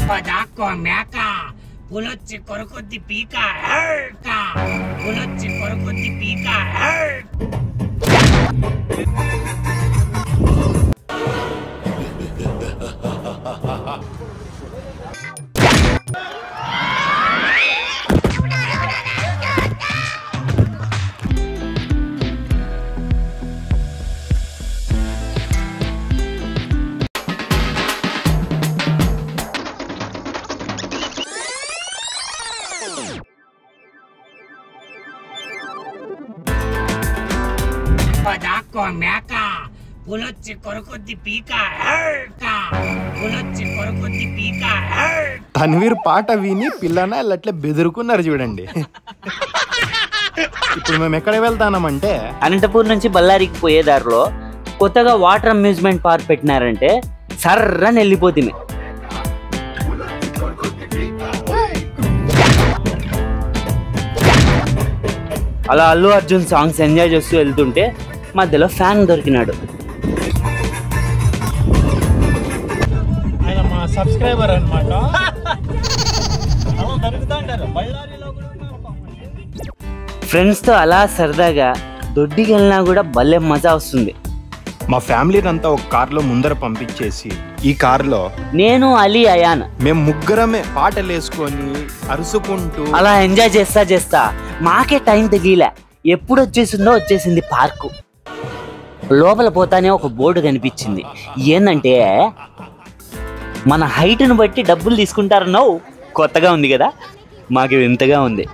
పదాకో మేక పులొచ్చి కొరకొద్ది పీక పులొచ్చి కొరకొద్ది పీక. పదాకో మేక పులొచ్చి కొరకొద్ది పీక పులొచ్చి కొరకొద్ది పీక. తన్వీర్ పాట విని పిల్లన అట్లా బెదురుకున్నారు చూడండి. ఇప్పుడు మేము ఎక్కడ వెళ్తామంటే అనంతపూర్ నుంచి బళ్ళారికి పోయే దారిలో కొత్తగా వాటర్ అమ్యూజ్మెంట్ పార్క్ పెట్టినారంటే సర్రని వెళ్ళిపోతుంది. అలా అల్లు అర్జున్ సాంగ్స్ ఎంజాయ్ చేస్తూ వెళ్తుంటే మధ్యలో ఫ్యాన్ దొరికినాడు. ఆయన మా సబ్స్క్రైబర్ అన్నమాట. ఫ్రెండ్స్తో అలా సరదాగా దొడ్డికి వెళ్ళినా కూడా భలే మజా వస్తుంది. మా ఫ్యామిలీని అంతా ఒక కార్లో ముందర పంపించేసి ఈ కార్లో నేను అలీ అయాన్ మేము ముగ్గురమే పాటలు వేసుకొని అరుసుకుంటూ అలా ఎంజాయ్ చేస్తా మాకే టైం తెగిలే. ఎప్పుడు వచ్చేసింది పార్కు. లోపల పోతానే ఒక బోర్డు కనిపించింది. ఏందంటే మన హైట్ను బట్టి డబ్బులు తీసుకుంటారన్నావు. కొత్తగా ఉంది కదా, మాకు వింతగా ఉంది.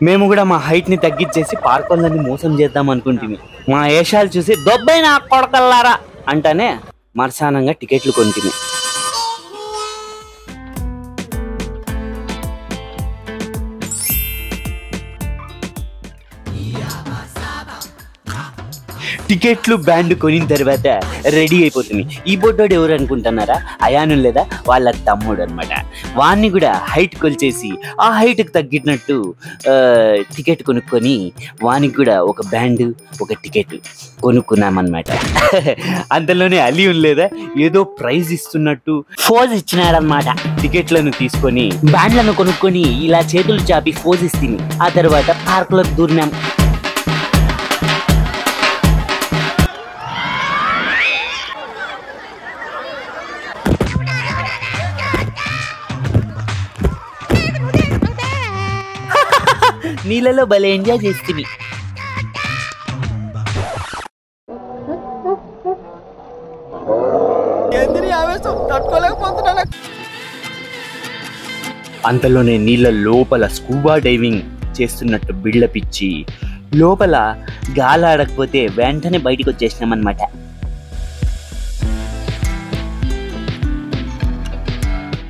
మేము కూడా మా హైట్ని తగ్గించేసి పార్కులని మోసం చేద్దాం అనుకుంటుంది. మా ఏషాలు చూసి దొబ్బైన కొడకల్లారా అంటానే మర్శానంగా టికెట్లు కొంటిమి. టికెట్లు బ్యాండ్ కొనిన తర్వాత రెడీ అయిపోతుంది. ఈ బొడ్డోడు ఎవరు అనుకుంటున్నారా? అయాను లేదా వాళ్ళ తమ్ముడు అనమాట. వాడిని కూడా హైట్ కొలిచేసి ఆ హైట్కి తగ్గినట్టు టికెట్ కొనుక్కొని వానికి కూడా ఒక బ్యాండ్ ఒక టికెట్ కొనుక్కున్నామన్నమాట. అంతలోనే అలీ లేదా ఏదో ప్రైజ్ ఇస్తున్నట్టు ఫోజ్ ఇచ్చినాడనమాట. టికెట్లను తీసుకొని బ్యాండ్లను కొనుక్కొని ఇలా చేతులు చాపి ఫోజ్ ఇస్తుంది. ఆ తర్వాత పార్కులోకి దూరినాం. నీళ్ళలో భలే ఎంజాయ్ చేస్తుంది. అంతలోనే నీళ్ళ లోపల స్కూబా డైవింగ్ చేస్తున్నట్టు బిల్డప్ ఇచ్చి లోపల గాలాడకపోతే వెంటనే బయటికి వచ్చేసినామన్నమాట.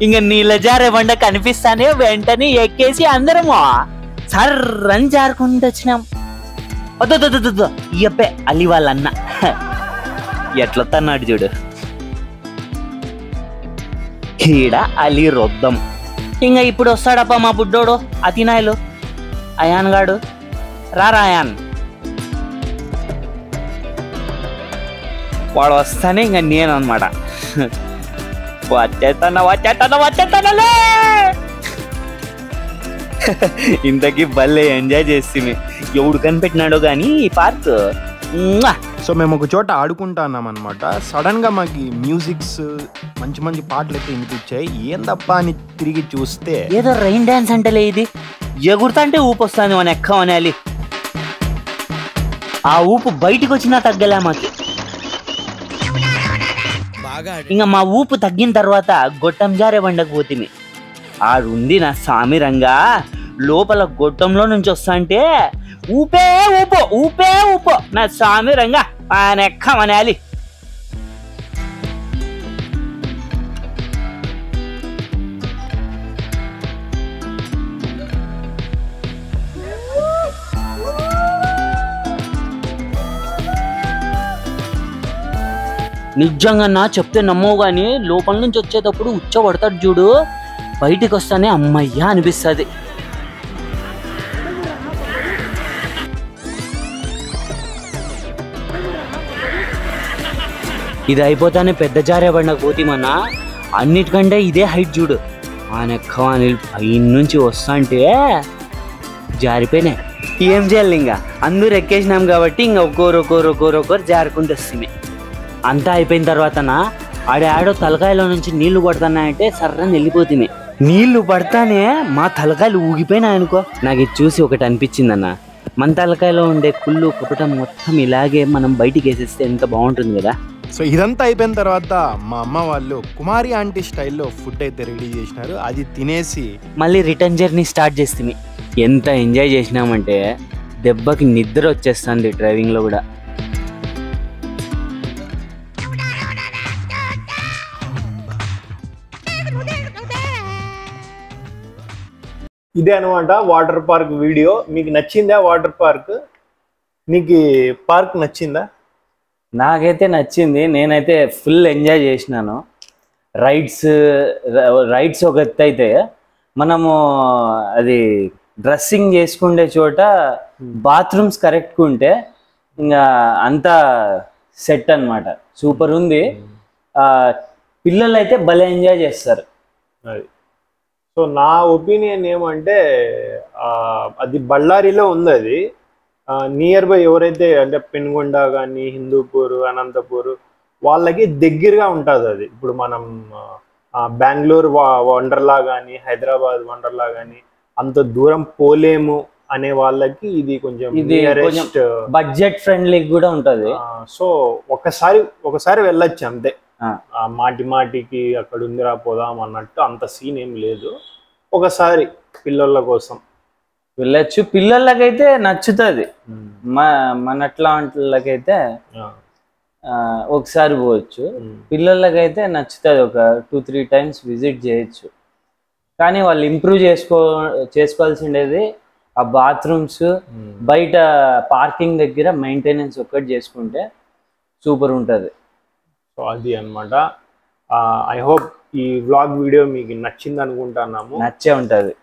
ఇంకా నీళ్ళ జారే బండ కనిపిస్తానే వెంటనే ఎక్కేసి అందరము సర్రని జారుకుంటూ వచ్చినాం. వద్దు ఇయ్యప్పే అలీ వాళ్ళ అన్న ఎట్లా తన్నాడు చూడు. ఈడ అలీ రొద్దం. ఇంకా ఇప్పుడు వస్తాడప్ప మా బుడ్డోడు అతినాయలు అయాన్ గాడు. రారా అయాన్. వాడు వస్తానే ఇంకా నేను అనమాట వచ్చేస్తానలే. ఇంతకీ భలే ఎంజాయ్ చేస్తుంది. ఎవడు కనిపెట్టినాడో కానీ ఈ పార్క్. సో మేము ఒక చోట ఆడుకుంటున్నాం అనమాట. సడన్ గా మాకు మ్యూజిక్స్ మంచి మంచి పాటలు అయితే వినిపించాయి. ఏందప్ప అని తిరిగి చూస్తే ఏదో రైన్ డాన్స్ అంటలే ఇది. ఎగురుతాంటే ఊపు వస్తుంది మన ఎక్కమనేయాలి. ఆ ఊపు బయటికి వచ్చినా తగ్గలే మాకి. ఇంకా మా ఊపు తగ్గిన తర్వాత గొట్టం జారే బండకు పోతుంది. ఆడుంది నా సామి రంగా. లోపల గొట్టంలో నుంచి వస్తా అంటే ఊపే ఊపో నా సామి రంగా ఆయన ఎక్కమనేయాలి. నిజంగా నా చెప్తే నమ్మవు కానీ లోపల నుంచి వచ్చేటప్పుడు ఉచ్చబడతాడు చూడు. బయటికి వస్తానే అమ్మయ్యా అనిపిస్తుంది. ఇది అయిపోతానే పెద్ద జారే బండకు పోతేమన్నా అన్నిటికంటే ఇదే హైట్ చూడు. ఆ నెక్కవాణి పైన నుంచి వస్తుంటే జారిపోయినాయి. ఏం చేయాలి, ఇంకా అందరూ ఎక్కేసినాం కాబట్టి ఇంకా ఒక్కొరు జారుకుంటూ వస్తుంది. అంతా అయిపోయిన తర్వాతనా ఆడాడో తలకాయలో నుంచి నీళ్లు పడుతున్నాయంటే సర్రని వెళ్ళిపోతుంది. నీళ్లు పడతానే మా తలకాయలు ఊగిపోయినాయి అనుకో. నాకు ఇది చూసి ఒకటి అనిపించింది అన్న, మన తలకాయలో ఉండే కుళ్ళు కపటం మొత్తం ఇలాగే మనం బయటికి వేసేస్తే ఎంత బాగుంటుంది కదా. సో ఇదంతా అయిపోయిన తర్వాత మా అమ్మ వాళ్ళు కుమారి ఆంటీ స్టైల్లో ఫుడ్ అయితే రెడీ చేసినారు. అది తినేసి మళ్ళీ రిటర్న్ జర్నీ స్టార్ట్ చేస్తుంది. ఎంత ఎంజాయ్ చేసినామంటే దెబ్బకి నిద్ర వచ్చేస్తుంది డ్రైవింగ్లో కూడా. ఇదే అనమాట వాటర్ పార్క్ వీడియో. మీకు నచ్చిందా వాటర్ పార్క్? నీకు పార్క్ నచ్చిందా? నాకైతే నచ్చింది. నేనైతే ఫుల్ ఎంజాయ్ చేసినాను. రైడ్స్ ఒక ఎత్తు అయితే మనము అది డ్రెస్సింగ్ చేసుకునే చోట బాత్రూమ్స్ కరెక్ట్గా ఉంటే ఇంకా అంతా సెట్ అన్నమాట. సూపర్ ఉంది. పిల్లలు అయితే భలే ఎంజాయ్ చేస్తారు. అది సో నా ఒపీనియన్ ఏమంటే అది బళ్ళారిలో ఉంది. అది నియర్ బై ఎవరైతే అంటే పెనుగొండ కానీ హిందూపూర్ అనంతపూర్ వాళ్ళకి దగ్గరగా ఉంటుంది. అది ఇప్పుడు మనం బెంగళూరు వండర్లా కానీ హైదరాబాద్ వండర్లా కానీ అంత దూరం పోలేము అనే వాళ్ళకి ఇది కొంచెం బడ్జెట్ ఫ్రెండ్లీ కూడా ఉంటుంది. సో ఒకసారి వెళ్ళొచ్చు అంతే. మాటికి అక్కడ ఉందిరా పోదాం అన్నట్టు అంత సీన్ ఏం లేదు. ఒకసారి పిల్లల కోసం వెళ్ళచ్చు. పిల్లలకైతే నచ్చుతుంది. మనట్లాంటికైతే ఒకసారి పోవచ్చు. పిల్లలకైతే నచ్చుతుంది. ఒక 2-3 times విజిట్ చేయొచ్చు. కానీ వాళ్ళు ఇంప్రూవ్ చేసుకోవాల్సిండేది ఆ బాత్రూమ్స్, బయట పార్కింగ్ దగ్గర మెయింటెనెన్స్ ఒక్కటి చేసుకుంటే సూపర్ ఉంటుంది. సో అది అనమాట. ఐ హోప్ ఈ వ్లాగ్ వీడియో మీకు నచ్చింది అనుకుంటున్నాము. నచ్చే ఉంటుంది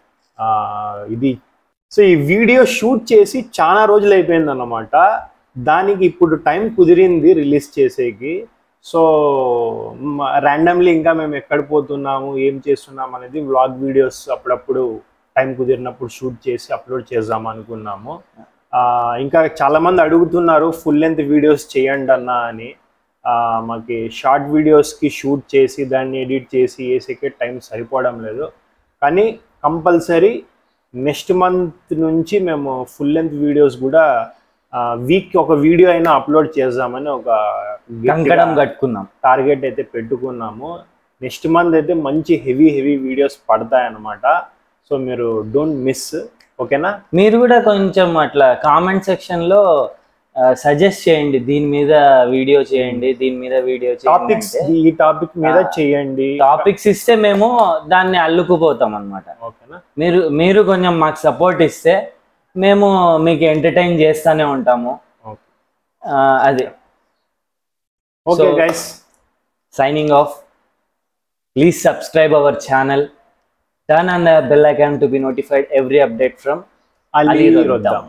ఇది. సో ఈ వీడియో షూట్ చేసి చాలా రోజులు అయిపోయింది అన్నమాట. దానికి ఇప్పుడు టైం కుదిరింది రిలీజ్ చేసేకి. సో ర్యాండమ్లీ ఇంకా మేము ఎక్కడ పోతున్నాము ఏం చేస్తున్నాము అనేది వ్లాగ్ వీడియోస్ అప్పుడప్పుడు టైం కుదిరినప్పుడు షూట్ చేసి అప్లోడ్ చేద్దాం అనుకున్నాము. ఇంకా చాలామంది అడుగుతున్నారు ఫుల్ లెంత్ వీడియోస్ చేయండి అన్న అని. మాకు షార్ట్ వీడియోస్కి షూట్ చేసి దాన్ని ఎడిట్ చేసి వేసేకే టైం సరిపోవడం లేదు. కానీ కంపల్సరీ నెక్స్ట్ మంత్ నుంచి మేము ఫుల్ లెంత్ వీడియోస్ కూడా వీక్ ఒక వీడియో అయినా అప్లోడ్ చేద్దామని ఒక కట్టుకున్నాం. టార్గెట్ అయితే పెట్టుకున్నాము. నెక్స్ట్ మంత్ అయితే మంచి హెవీ వీడియోస్ పడతాయన్నమాట. సో మీరు డోంట్ మిస్. ఓకేనా? మీరు కూడా కొంచెం అట్లా కామెంట్ సెక్షన్లో సజెస్ట్ చేయండి, దీని మీద వీడియో చేయండి, దీని మీద వీడియో చేయండి, ఈ టాపిక్ మీద చేయండి. టాపిక్స్ ఇస్తే మేము దాన్ని అల్లుకుపోతాం అన్నమాట. ఓకేనా? మీరు కొంచెం మాకు సపోర్ట్ ఇస్తే మేము మీకు ఎంటర్టైన్ చేస్తూనే ఉంటాము. అది. Okay guys, signing off. Please subscribe our channel. Turn on the bell icon to be notified every update from Ali Rodam.